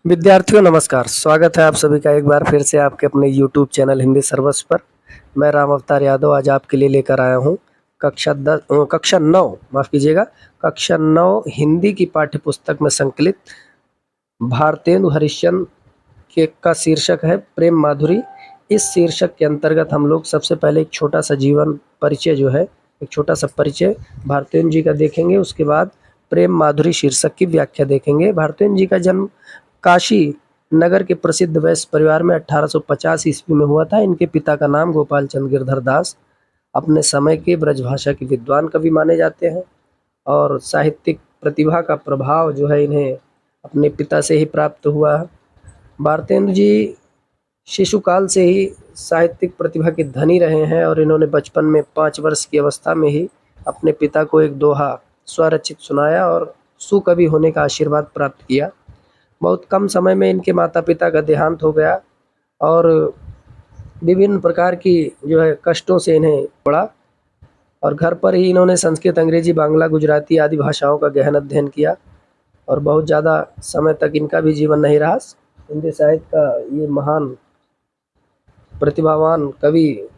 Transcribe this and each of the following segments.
विद्यार्थियों नमस्कार। स्वागत है आप सभी का एक बार फिर से आपके अपने YouTube चैनल हिंदी सर्वस्व पर। मैं राम अवतार यादव आज आपके लिए लेकर आया हूँ कक्षा 9 माफ़ कीजिएगा, कक्षा 9 हिंदी की पाठ्य पुस्तक में संकलित भारतेंदु हरिश्चंद्र के का शीर्षक है प्रेम माधुरी। इस शीर्षक के अंतर्गत हम लोग सबसे पहले एक छोटा सा जीवन परिचय जो है, एक छोटा सा परिचय भारतेंदु जी का देखेंगे। उसके बाद प्रेम माधुरी शीर्षक की व्याख्या देखेंगे। भारतेंदु जी का जन्म काशी नगर के प्रसिद्ध वैश्य परिवार में 1850 ईस्वी में हुआ था। इनके पिता का नाम गोपाल चंद्र गिरधर दास अपने समय के ब्रजभाषा के विद्वान कवि माने जाते हैं और साहित्यिक प्रतिभा का प्रभाव जो है इन्हें अपने पिता से ही प्राप्त हुआ है। भारतेंदु जी शिशुकाल से ही साहित्यिक प्रतिभा के धनी रहे हैं और इन्होंने बचपन में 5 वर्ष की अवस्था में ही अपने पिता को एक दोहा स्वरचित सुनाया और सुकवि होने का आशीर्वाद प्राप्त किया। बहुत कम समय में इनके माता पिता का देहांत हो गया और विभिन्न प्रकार की जो है कष्टों से इन्हें पड़ा और घर पर ही इन्होंने संस्कृत, अंग्रेजी, बांग्ला, गुजराती आदि भाषाओं का गहन अध्ययन किया और बहुत ज़्यादा समय तक इनका भी जीवन नहीं रहा। हिंदी साहित्य का ये महान प्रतिभावान कवि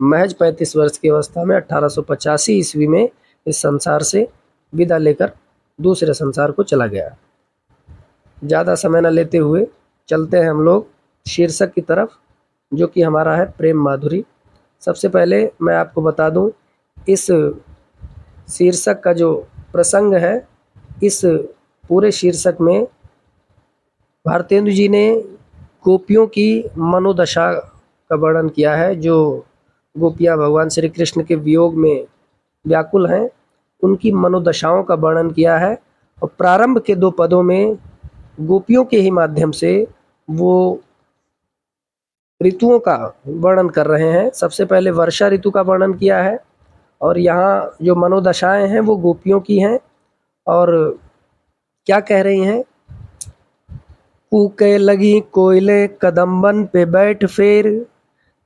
महज 35 वर्ष की अवस्था में 1885 ईस्वी में इस संसार से विदा लेकर दूसरे संसार को चला गया। ज़्यादा समय न लेते हुए चलते हैं हम लोग शीर्षक की तरफ, जो कि हमारा है प्रेम माधुरी। सबसे पहले मैं आपको बता दूं, इस शीर्षक का जो प्रसंग है, इस पूरे शीर्षक में भारतेंदु जी ने गोपियों की मनोदशा का वर्णन किया है। जो गोपियाँ भगवान श्री कृष्ण के वियोग में व्याकुल हैं, उनकी मनोदशाओं का वर्णन किया है और प्रारंभ के 2 पदों में गोपियों के ही माध्यम से वो ऋतुओं का वर्णन कर रहे हैं। सबसे पहले वर्षा ऋतु का वर्णन किया है और यहाँ जो मनोदशाएं हैं वो गोपियों की हैं और क्या कह रही हैं, कूके लगी कोयले कदम्बन पे बैठ फेर,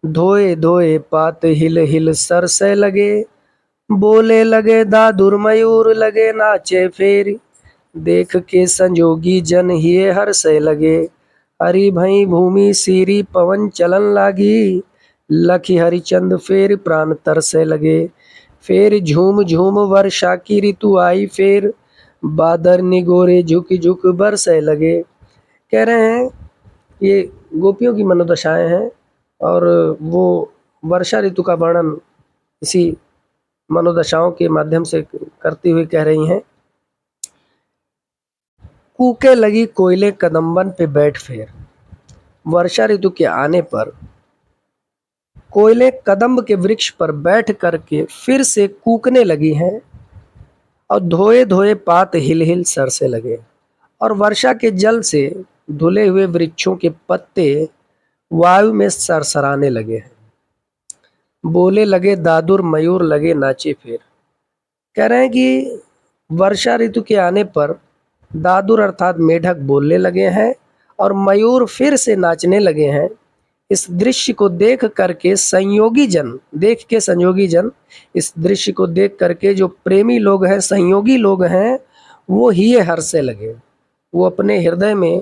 धोए धोए पात हिल हिल सर से लगे, बोले लगे दादुर मयूर लगे नाचे फेर, देख के संजोगी जन हिये हर से लगे, हरि भई भूमि सीरी पवन चलन लागी, लखी हरिचंद फेर प्राण तरसे लगे, फेर झूम झूम वर्षा की ऋतु आई फेर, बादर निगोरे झुक झुक बरसे लगे। कह रहे हैं ये गोपियों की मनोदशाएं हैं और वो वर्षा ऋतु का वर्णन इसी मनोदशाओं के माध्यम से करती हुई कह रही हैं। कूके लगी कोयले कदम्बन पे बैठ फेर, वर्षा ऋतु के आने पर कोयले कदम्ब के वृक्ष पर बैठ करके फिर से कूकने लगी हैं और धोए धोए पात हिल हिल सरसे लगे और वर्षा के जल से धुले हुए वृक्षों के पत्ते वायु में सरसराने लगे हैं। बोले लगे दादुर मयूर लगे नाचे फिर। कह रहे हैं कि वर्षा ऋतु के आने पर दादुर अर्थात मेढक बोलने लगे हैं और मयूर फिर से नाचने लगे हैं। इस दृश्य को देख करके संयोगी जन इस दृश्य को देख करके जो प्रेमी लोग हैं, संयोगी लोग हैं, वो हिये हर्षे लगे, वो अपने हृदय में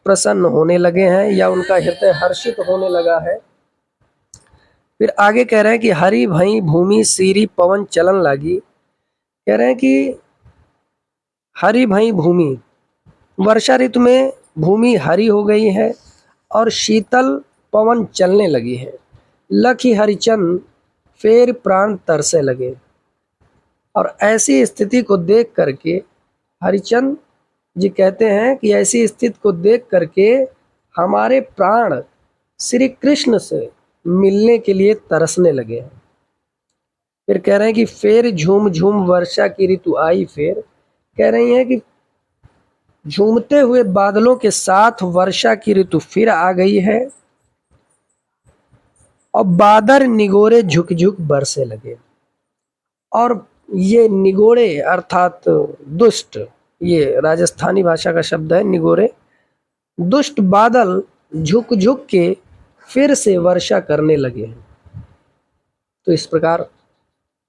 प्रसन्न होने लगे हैं या उनका हृदय हर्षित होने लगा है। फिर आगे कह रहे हैं कि हरि भई भूमि सीरी पवन चलन लागी। कह रहे हैं कि हरि भई भूमि, वर्षा ऋतु में भूमि हरी हो गई है और शीतल पवन चलने लगी है। लखी हरिचंद फेर प्राण तरसे लगे और ऐसी स्थिति को देख करके हरिचंद जी कहते हैं कि ऐसी स्थिति को देख करके हमारे प्राण श्री कृष्ण से मिलने के लिए तरसने लगे हैं। फिर कह रहे हैं कि फेर झूम झूम वर्षा की ऋतु आई फेर। कह रही हैं कि झूमते हुए बादलों के साथ वर्षा की ऋतु फिर आ गई है और बादर निगोरे झुक झुक बरसे लगे। और ये निगोरे अर्थात दुष्ट, ये राजस्थानी भाषा का शब्द है निगोरे, दुष्ट बादल झुक झुक के फिर से वर्षा करने लगे हैं। तो इस प्रकार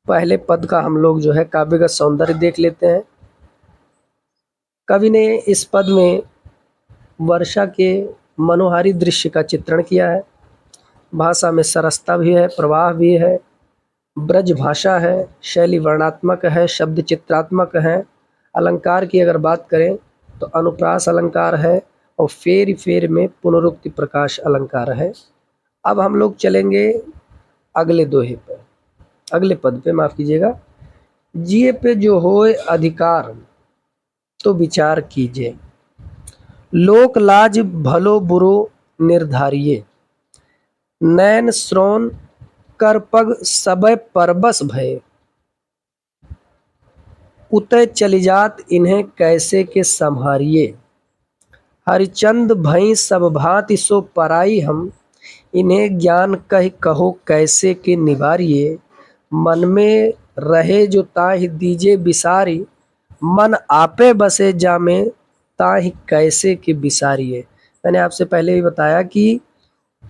पहले पद का हम लोग जो है काव्यगत सौंदर्य देख लेते हैं। कवि ने इस पद में वर्षा के मनोहारी दृश्य का चित्रण किया है। भाषा में सरसता भी है, प्रवाह भी है, ब्रज भाषा है, शैली वर्णात्मक है, शब्द चित्रात्मक है। अलंकार की अगर बात करें तो अनुप्रास अलंकार है और फेर फेर में पुनरुक्ति प्रकाश अलंकार है। अब हम लोग चलेंगे अगले दोहे पर, अगले पद पे, माफ कीजिएगा। जिये पे जो होए अधिकार तो विचार कीजिए, लोक लाज भलो बुरो निर्धारिये, नैन श्रोण कर पग सबय परबस भय, उतय चली जात इन्हें कैसे के संहारिये, हरिचंद भई सब भांति सो पराई हम, इन्हें ज्ञान कह कहो कैसे के निवारिये, मन में रहे जो ताहि दीजे बिसारी, मन आपे बसे जामे ताहि कैसे के बिसारिये। मैंने आपसे पहले ही बताया कि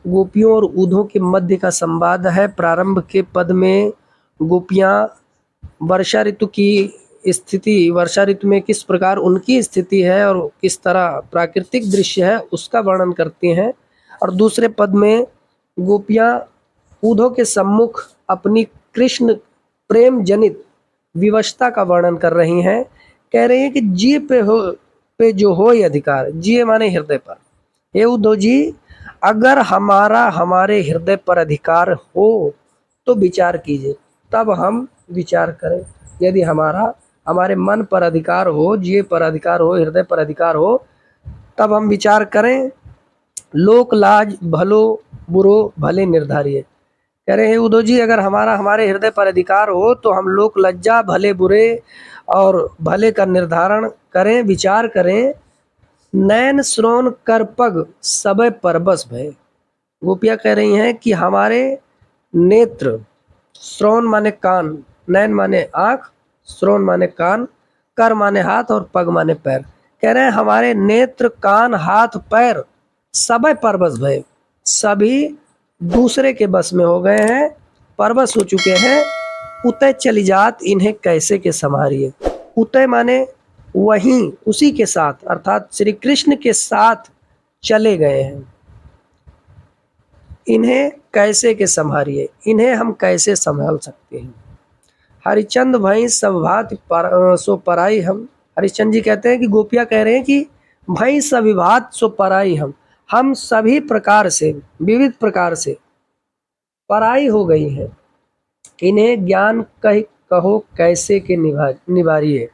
गोपियों और ऊधों के मध्य का संवाद है। प्रारंभ के पद में गोपियाँ वर्षा ऋतु की स्थिति, वर्षा ऋतु में किस प्रकार उनकी स्थिति है और किस तरह प्राकृतिक दृश्य है उसका वर्णन करती हैं, और दूसरे पद में गोपियाँ ऊधों के सम्मुख अपनी कृष्ण प्रेम जनित विवशता का वर्णन कर रही हैं। कह रही हैं कि जिये पे जो हो ये अधिकार, जिये माने हृदय पर, हे उद्धव जी अगर हमारे हृदय पर अधिकार हो तो विचार कीजिए, तब हम विचार करें। यदि हमारे मन पर अधिकार हो, जिये पर अधिकार हो, हृदय पर अधिकार हो, तब हम विचार करें। लोक लाज भलो बुरो भले निर्धारिये, कह रहे हैं उद्धव जी अगर हमारे हृदय पर अधिकार हो तो हम लोक लज्जा भले बुरे और भले का निर्धारण करें, विचार करें। नैन श्रोण कर पग सबय परबस भय, गोपियाँ कह रही हैं कि हमारे नेत्र, श्रोण माने कान, नैन माने आँख, श्रोण माने कान, कर माने हाथ और पग माने पैर, कह रहे हैं हमारे नेत्र, कान, हाथ, पैर सबय परबस भय, सभी दूसरे के बस में हो गए हैं, परबस हो चुके हैं। उतय चली जात इन्हें कैसे के संहारिये, उतय माने वहीं उसी के साथ, अर्थात श्री कृष्ण के साथ चले गए हैं। इन्हें कैसे के संहारिये, इन्हें हम कैसे संभाल सकते हैं। हरिचंद भई सब भांति सो पराई हम, हरिश्चंद्र जी कहते हैं कि गोपियाँ कह रहे हैं कि भई सभी भांति सो पराई हम सभी प्रकार से, विविध प्रकार से पराई हो गई हैं। इन्हें ज्ञान कहो कैसे के निवारिये,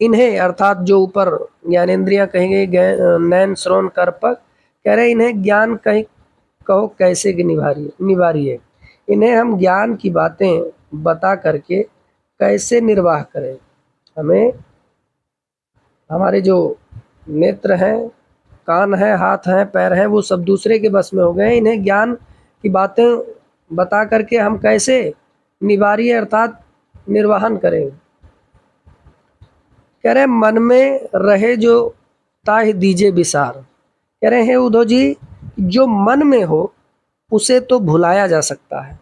इन्हें अर्थात जो ऊपर ज्ञानेंद्रियां कहेंगे, नैन श्रोण कर पग, कह रहे इन्हें ज्ञान कहो कैसे के निवारिये, इन्हें हम ज्ञान की बातें बता करके कैसे निर्वाह करें। हमें हमारे जो नेत्र हैं, कान हैं, हाथ हैं, पैर हैं, वो सब दूसरे के बस में हो गए, इन्हें ज्ञान की बातें बता करके हम कैसे निवारिये अर्थात निर्वाहन करें। कह रहे मन में रहे जो ताहि दीजे विसार, कह रहे हैं उद्धव जी जो मन में हो उसे तो भुलाया जा सकता है,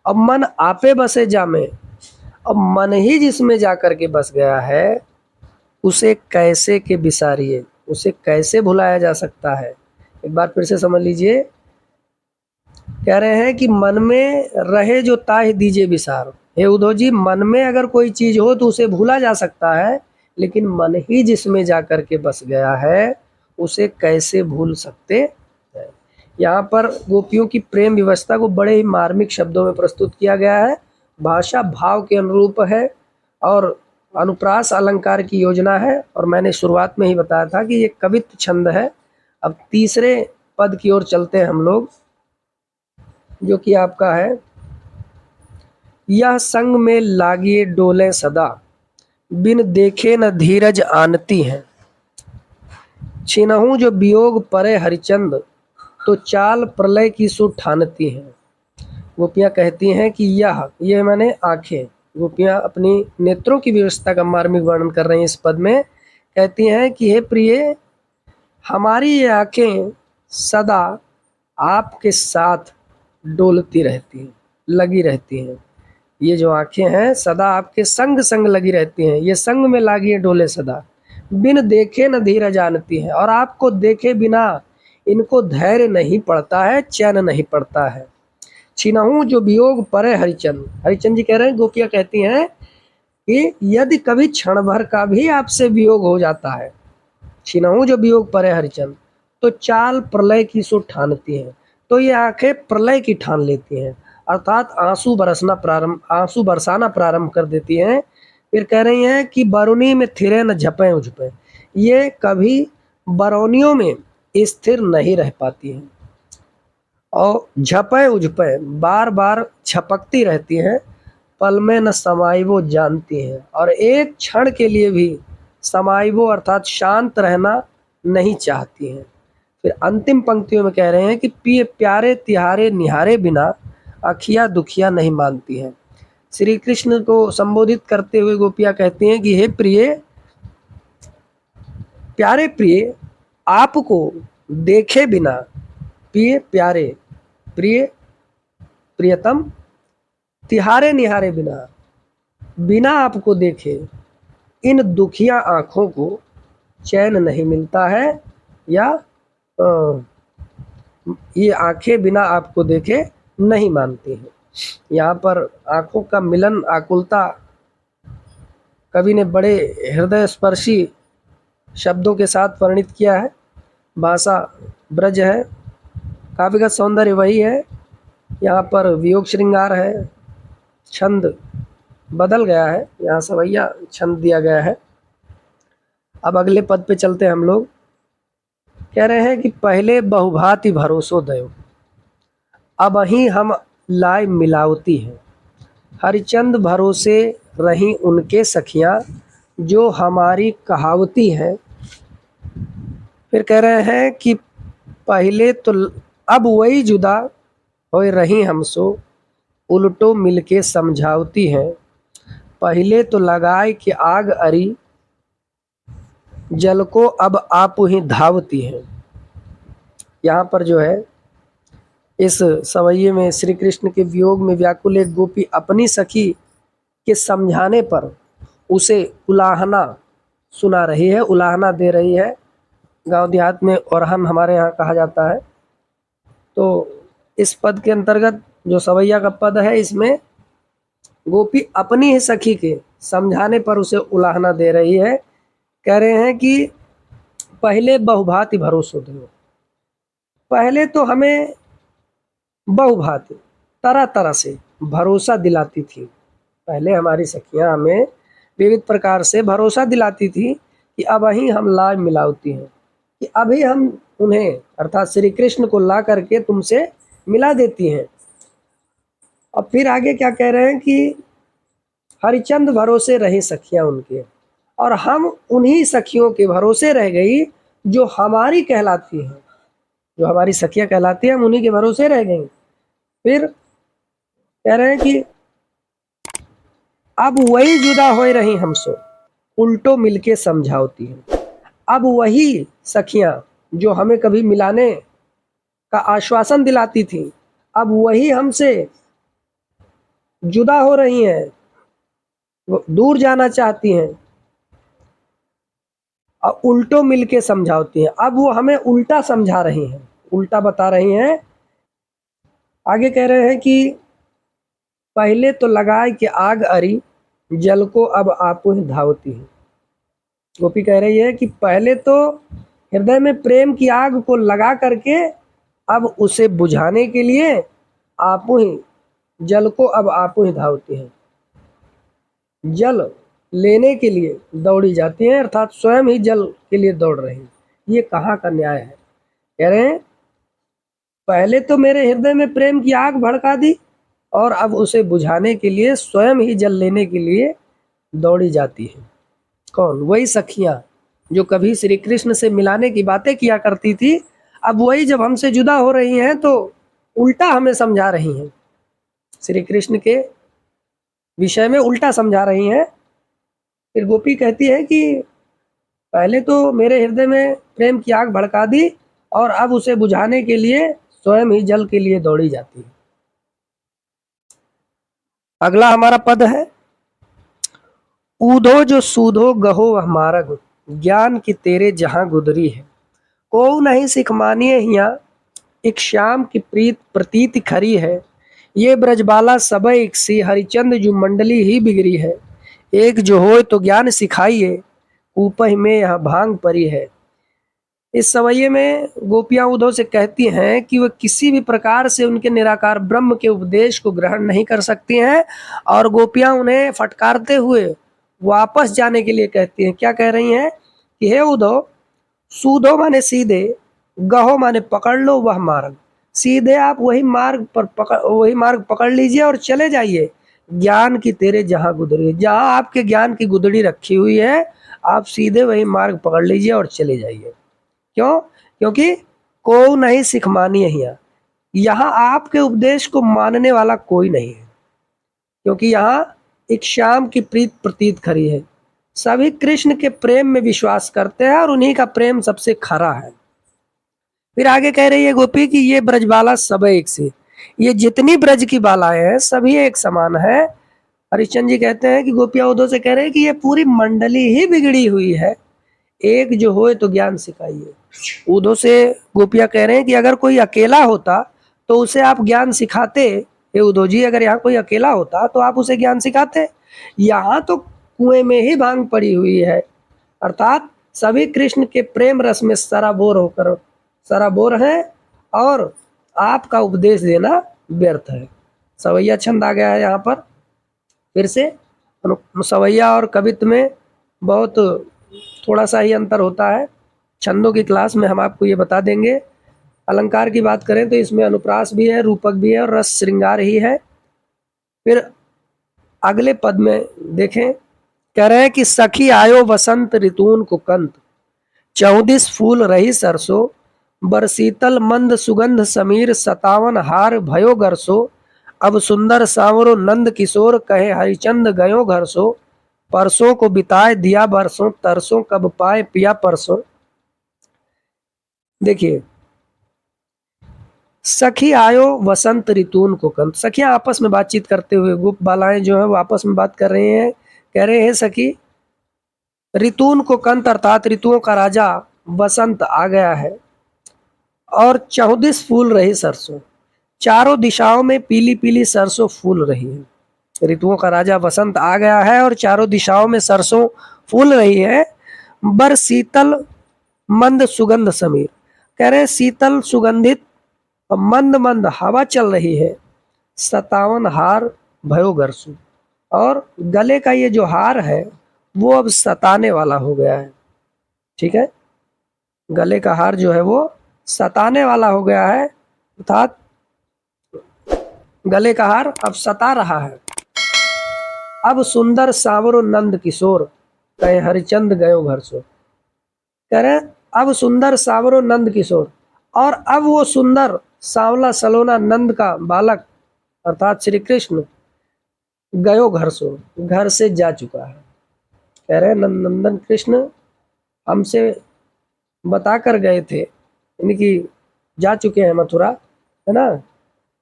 अब मन आपे बसे जामे, अब मन ही जिसमें जाकर के बस गया है उसे कैसे के विसारिये, उसे कैसे भुलाया जा सकता है। एक बार फिर से समझ लीजिए, कह रहे हैं कि मन में रहे जो ताहि दीजे विसार, हे उद्धव जी मन में अगर कोई चीज हो तो उसे भूला जा सकता है, लेकिन मन ही जिसमें जाकर के बस गया है उसे कैसे भूल सकते हैं। यहाँ पर गोपियों की प्रेम व्यवस्था को बड़े ही मार्मिक शब्दों में प्रस्तुत किया गया है। भाषा भाव के अनुरूप है और अनुप्रास अलंकार की योजना है, और मैंने शुरुआत में ही बताया था कि ये कवित्व छंद है। अब तीसरे पद की ओर चलते हैं हम लोग, जो कि आपका है, यह संग में लागिए डोले सदा, बिन देखे न धीरज आनती हैं, छिनहु जो वियोग परे हरिचंद, तो चाल प्रलय की सो ठानती हैं। गोपियाँ कहती हैं कि यह माने आंखें, गोपियाँ अपनी नेत्रों की व्यवस्था का मार्मिक वर्णन कर रही हैं इस पद में। कहती हैं कि हे प्रिय, हमारी ये आंखें सदा आपके साथ डोलती रहती हैं, लगी रहती हैं। ये जो आंखें हैं सदा आपके संग संग लगी रहती हैं, ये संग में लागी डोले सदा, बिन देखे न धीरज जानती है, और आपको देखे बिना इनको धैर्य नहीं पड़ता है, चैन नहीं पड़ता है। छिनहु जो वियोग परे हरिचंद, हरिचंद जी कह रहे हैं, गोपियां कहती हैं कि यदि कभी क्षण भर का भी आपसे वियोग हो जाता है, छिनहु जो वियोग परे हरिचंद, तो चाल प्रलय की सो ठानती हैं। तो ये आंखें प्रलय की ठान लेती हैं, अर्थात आंसू बरसाना प्रारंभ कर देती हैं। फिर कह रही हैं कि बरुनी में थिरे न झपे उझपे, ये कभी बरौनियों में स्थिर नहीं रह पाती हैं, और झपे उझपे बार बार झपकती रहती हैं। पल में न समाई वो जानती हैं, और एक क्षण के लिए भी समाई वो अर्थात शांत रहना नहीं चाहती हैं। फिर अंतिम पंक्तियों में कह रहे हैं कि पिए प्यारे तिहारे निहारे बिना अखिया दुखिया नहीं मानती हैं। श्री कृष्ण को संबोधित करते हुए गोपियां कहती हैं कि हे प्रिय, प्यारे प्रिय, आपको देखे बिना, प्रिय प्यारे, प्रिय प्रियतम, तिहारे निहारे बिना, बिना आपको देखे इन दुखिया आँखों को चैन नहीं मिलता है, या ये आँखें बिना आपको देखे नहीं मानती हैं। यहाँ पर आँखों का मिलन, आकुलता कवि ने बड़े हृदय स्पर्शी शब्दों के साथ वर्णित किया है। भाषा ब्रज है, काव्यगत सौंदर्य वही है, यहाँ पर वियोग श्रृंगार है, छंद बदल गया है, यहाँ सवैया छंद दिया गया है। अब अगले पद पे चलते हैं हम लोग। कह रहे हैं कि पहले बहुभांति भरोसो दयो, अब ही हम लाए मिलावती हैं। हरिचंद भरोसे रही उनके सखियां, जो हमारी कहावती हैं। फिर कह रहे हैं कि पहले तो अब वही जुदा हो रही हमसो, उल्टो मिलके समझावती हैं। पहले तो लगाए कि आग अरी, जल को अब आप ही धावती हैं। यहाँ पर जो है इस सवैये में श्री कृष्ण के वियोग में व्याकुल एक गोपी अपनी सखी के समझाने पर उसे उलाहना सुना रही है, उलाहना दे रही है। गांव देहात में ओरहन हमारे यहाँ कहा जाता है। तो इस पद के अंतर्गत जो सवैया का पद है, इसमें गोपी अपनी ही सखी के समझाने पर उसे उलाहना दे रही है। कह रहे हैं कि पहले बहुभांति भरोसो दो, पहले तो हमें बहुभांति तरह तरह से भरोसा दिलाती थी। पहले हमारी सखियां हमें विविध प्रकार से भरोसा दिलाती थी कि अब ही हम लाज मिलावती हैं, कि अभी हम उन्हें अर्थात श्री कृष्ण को ला करके तुमसे मिला देती हैं। अब फिर आगे क्या कह रहे हैं कि हरिचंद भरोसे रही सखियां उनके, और हम उन्हीं सखियों के भरोसे रह गई जो हमारी कहलाती हैं। जो हमारी सखियां कहलाती हैं, हम उन्हीं के भरोसे रह गई। फिर कह रहे हैं कि अब वही जुदा हो रही हमसो, उल्टो मिलके समझावती हैं। अब वही सखियां जो हमें कभी मिलाने का आश्वासन दिलाती थी, अब वही हमसे जुदा हो रही हैं, वो दूर जाना चाहती हैं, और उल्टो मिलके समझाती हैं। अब वो हमें उल्टा समझा रही हैं, उल्टा बता रही हैं। आगे कह रहे हैं कि पहले तो लगाए कि आग अरी, जल को अब आपो ही धावती है। गोपी कह रही है कि पहले तो हृदय में प्रेम की आग को लगा करके अब उसे बुझाने के लिए आपो ही जल को अब आपो ही धावती है। जल लेने के लिए दौड़ी जाती हैं, अर्थात स्वयं ही जल के लिए दौड़ रही। ये कहाँ का न्याय है? कह रहे हैं पहले तो मेरे हृदय में प्रेम की आग भड़का दी, और अब उसे बुझाने के लिए स्वयं ही जल लेने के लिए दौड़ी जाती है। कौन? वही सखियां जो कभी श्री कृष्ण से मिलाने की बातें किया करती थी, अब वही जब हमसे जुदा हो रही हैं तो उल्टा हमें समझा रही हैं, श्री कृष्ण के विषय में उल्टा समझा रही हैं। फिर गोपी कहती है कि पहले तो मेरे हृदय में प्रेम की आग भड़का दी, और अब उसे बुझाने के लिए स्वयं ही जल के लिए दौड़ी जाती है। अगला हमारा पद है, ऊधो जो सूधो गहो वह मारग, ज्ञान की तेरे जहाँ गुदरी है। को नहीं सिख मानिए हिया, एक श्याम की प्रीत प्रतीति खरी है। ये ब्रजबाला सब एक सी, हरिचंद जो मंडली ही बिगड़ी है। एक जो हो तो ज्ञान सिखाइए, ऊपर में यह भांग परी है। इस सवैये में गोपियां उद्धव से कहती हैं कि वह किसी भी प्रकार से उनके निराकार ब्रह्म के उपदेश को ग्रहण नहीं कर सकती हैं, और गोपियां उन्हें फटकारते हुए वापस जाने के लिए कहती हैं। क्या कह रही हैं कि हे उद्धव, सूधो माने सीधे, गहो माने पकड़ लो वह मार्ग। सीधे आप वही मार्ग पकड़ लीजिए और चले जाइए। ज्ञान की तेरे जहां गुदड़ी, जहां आपके ज्ञान की गुदड़ी रखी हुई है, आप सीधे वही मार्ग पकड़ लीजिए और चले जाइए। क्यों? क्योंकि को नहीं सिख मानी है यहाँ। यहाँ आपके उपदेश को मानने वाला कोई नहीं है, क्योंकि यहाँ एक श्याम की प्रीत प्रतीत खरी है। सभी कृष्ण के प्रेम में विश्वास करते हैं और उन्हीं का प्रेम सबसे खरा है। फिर आगे कह रही है गोपी कि ये ब्रजबाला सब एक से, ये जितनी ब्रज की बालाएं हैं सभी एक समान है। हरिश्चंद्र जी कहते हैं कि गोपिया उद्धव से कह रहे हैं कि ये पूरी मंडली ही बिगड़ी हुई है, एक जो होए तो ज्ञान सिखाइए। उद्धव से गोपिया कह रहे हैं कि अगर कोई अकेला होता तो उसे आप ज्ञान सिखाते। हे उद्धव जी, अगर यहाँ कोई अकेला होता तो आप उसे ज्ञान सिखाते। यहाँ तो कुएं में ही भांग पड़ी हुई है, अर्थात सभी कृष्ण के प्रेम रस में सराबोर हैं, और आपका उपदेश देना व्यर्थ है। सवैया छंद आ गया है यहाँ पर फिर से। सवैया और कवित्व में बहुत थोड़ा सा ही अंतर होता है। छंदों की क्लास में हम आपको ये बता देंगे। अलंकार की बात करें तो इसमें अनुप्रास भी है, रूपक भी है और रस श्रृंगार ही है। फिर अगले पद में देखें, कह रहे हैं कि सखी आयो वसंत ऋतून को कंत, 34 फूल रही सरसों, बरसीतल मंद सुगंध समीर, 57 हार भयो गरसो। अब सुंदर सांवरो नंद किशोर, कहे हरिचंद गयो घर सो। परसों को बिताए दिया बरसों, तरसों कब पाए पिया परसों। देखिए, सखी आयो वसंत ऋतून को कंत, सखियां आपस में बातचीत करते हुए, गोप बालाएं जो है वो आपस में बात कर रहे हैं। कह रहे हैं सखी, ऋतून को कंत अर्थात ऋतुओं का राजा वसंत आ गया है, और 34 फूल रही सरसों, चारों दिशाओं में पीली पीली सरसों फूल रही है। ऋतुओं का राजा वसंत आ गया है और चारों दिशाओं में सरसों फूल रही है। बर शीतल मंद सुगंध समीर, कह रहे शीतल सुगंधित और मंद मंद हवा चल रही है। 57 हार भयो गरसू, और गले का ये जो हार है वो अब सताने वाला हो गया है। ठीक है, गले का हार जो है वो सताने वाला हो गया है, अर्थात गले का हार अब सता रहा है। अब सुंदर सांवरो नंद किशोर, कहे हरिचंद गयो घर सो, कह रहे अब सुंदर सांवरो नंद किशोर, और अब वो सुंदर सांवला सलोना नंद का बालक अर्थात श्री कृष्ण गयो घर सो, घर से जा चुका है। कह रहे नंदन कृष्ण हमसे बता कर गए थे, यानी कि जा चुके हैं मथुरा, है ना,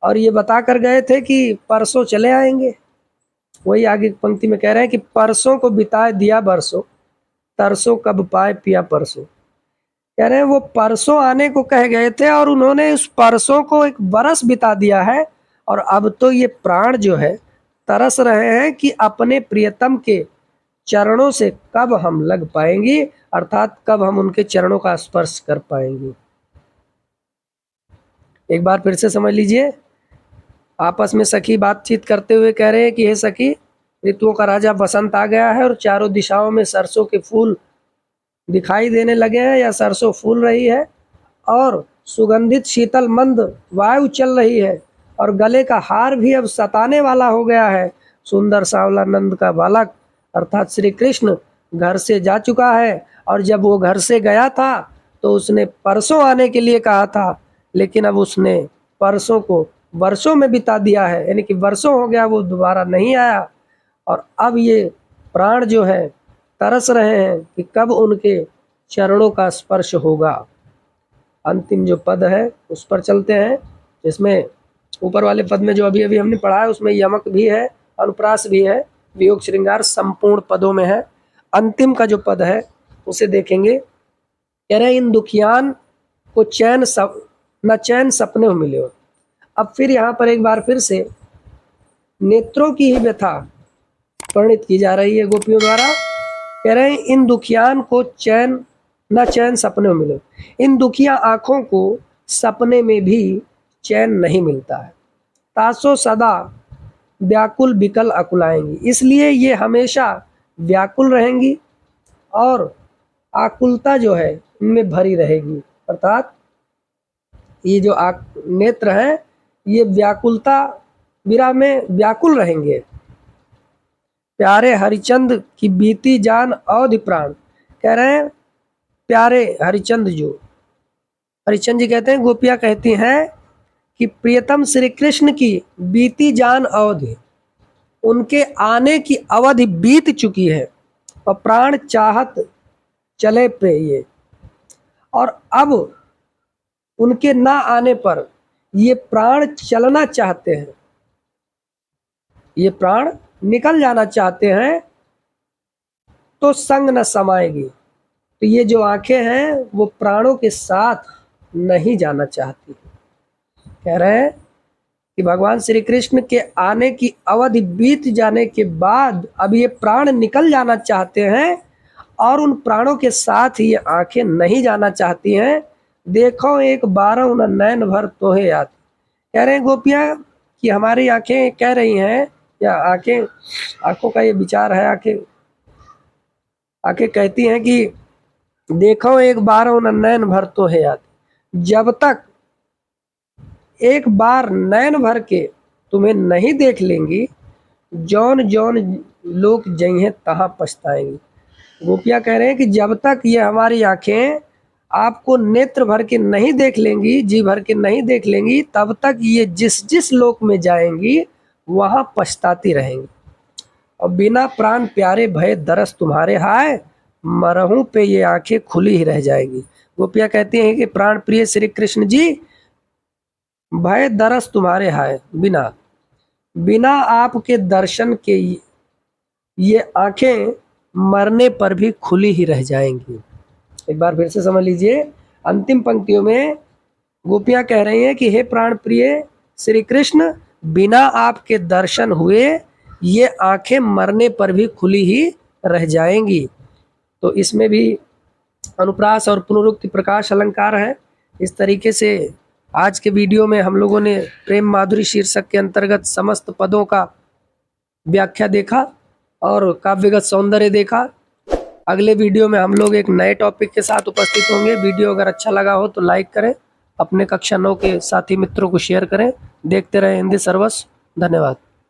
और ये बता कर गए थे कि परसों चले आएंगे। वही आगे पंक्ति में कह रहे हैं कि परसों को बिताए दिया बरसों, तरसों कब पाए पिया परसों। कह रहे हैं वो परसों आने को कह गए थे और उन्होंने उस परसों को एक बरस बिता दिया है, और अब तो ये प्राण जो है तरस रहे हैं कि अपने प्रियतम के चरणों से कब हम लग पाएंगे, अर्थात कब हम उनके चरणों का स्पर्श कर पाएंगे। एक बार फिर से समझ लीजिए, आपस में सखी बातचीत करते हुए कह रहे हैं कि हे सखी, ऋतुओं का राजा बसंत आ गया है और चारों दिशाओं में सरसों के फूल दिखाई देने लगे हैं या सरसों फूल रही है, और सुगंधित शीतल मंद वायु चल रही है, और गले का हार भी अब सताने वाला हो गया है। सुंदर सांवला नंद का बालक अर्थात श्री कृष्ण घर से जा चुका है, और जब वो घर से गया था तो उसने परसों आने के लिए कहा था, लेकिन अब उसने परसों को वर्षों में बिता दिया है, यानी कि वर्षों हो गया वो दोबारा नहीं आया, और अब ये प्राण जो है तरस रहे हैं कि कब उनके चरणों का स्पर्श होगा। अंतिम जो पद है उस पर चलते हैं, जिसमें ऊपर वाले पद में जो अभी अभी हमने पढ़ा है उसमें यमक भी है, अनुप्रास भी है, वियोग श्रृंगार संपूर्ण पदों में है। अंतिम का जो पद है उसे देखेंगे। कह रहे इन दुखियान को न चैन सपने में मिले हो। अब फिर यहाँ पर एक बार फिर से नेत्रों की ही व्यथा वर्णित की जा रही है गोपियों द्वारा। कह रहे हैं इन दुखियान को न चैन सपने में मिले। इन दुखिया आंखों को सपने में भी चैन नहीं मिलता है। तासो सदा व्याकुल बिकल अकुलाएंगी, इसलिए ये हमेशा व्याकुल रहेंगी और आकुलता जो है इनमें भरी रहेगी। अर्थात ये जो नेत्र हैं ये व्याकुलता विरह में व्याकुल रहेंगे। प्यारे हरिचंद की बीती जान अवधि प्राण। कह रहे हैं प्यारे हरिचंद, जो हरिचंद जी कहते हैं, गोपियाँ कहती हैं कि प्रियतम श्री कृष्ण की बीती जान अवधि, उनके आने की अवधि बीत चुकी है और प्राण चाहत चले पे ये, और अब उनके ना आने पर ये प्राण चलना चाहते हैं, ये प्राण निकल जाना चाहते हैं, तो संग न समाएगी। तो ये जो आंखें हैं वो प्राणों के साथ नहीं जाना चाहती। कह रहे हैं कि भगवान श्री कृष्ण के आने की अवधि बीत जाने के बाद अब ये प्राण निकल जाना चाहते हैं और उन प्राणों के साथ ये आंखें नहीं जाना चाहती हैं। देखो एक बारह न नैन भर तोहे याद। कह रहे हैं गोपियाँ कि हमारी आंखें कह रही हैं, या आंखों का ये विचार है, आंखें कहती हैं कि देखो एक बार न नैन भर तो है याद। जब तक एक बार नैन भर के तुम्हें नहीं देख लेंगी, जौन जौन लोग जइहें तहाँ पछताएंगी। गोपियाँ कह रहे हैं कि जब तक ये हमारी आंखें आपको नेत्र भर के नहीं देख लेंगी, जी भर के नहीं देख लेंगी, तब तक ये जिस जिस लोक में जाएंगी वहाँ पछताती रहेंगी। और बिना प्राण प्यारे भय दरस तुम्हारे हाय, मरहूं पे ये आंखें खुली ही रह जाएगी। गोपियाँ कहती हैं कि प्राण प्रिय श्री कृष्ण जी, भय दरस तुम्हारे हाय, बिना आपके दर्शन के ये आंखें मरने पर भी खुली ही रह जाएंगी। एक बार फिर से समझ लीजिए, अंतिम पंक्तियों में गोपियाँ कह रही हैं कि हे प्राण प्रिय श्री कृष्ण, बिना आपके दर्शन हुए ये आंखें मरने पर भी खुली ही रह जाएंगी। तो इसमें भी अनुप्रास और पुनरुक्ति प्रकाश अलंकार है। इस तरीके से आज के वीडियो में हम लोगों ने प्रेम माधुरी शीर्षक के अंतर्गत समस्त पदों का व्याख्या देखा और काव्यगत सौंदर्य देखा। अगले वीडियो में हम लोग एक नए टॉपिक के साथ उपस्थित होंगे। वीडियो अगर अच्छा लगा हो तो लाइक करें, अपने कक्षा 9 के साथी मित्रों को शेयर करें। देखते रहें हिंदी सर्वस्व। धन्यवाद।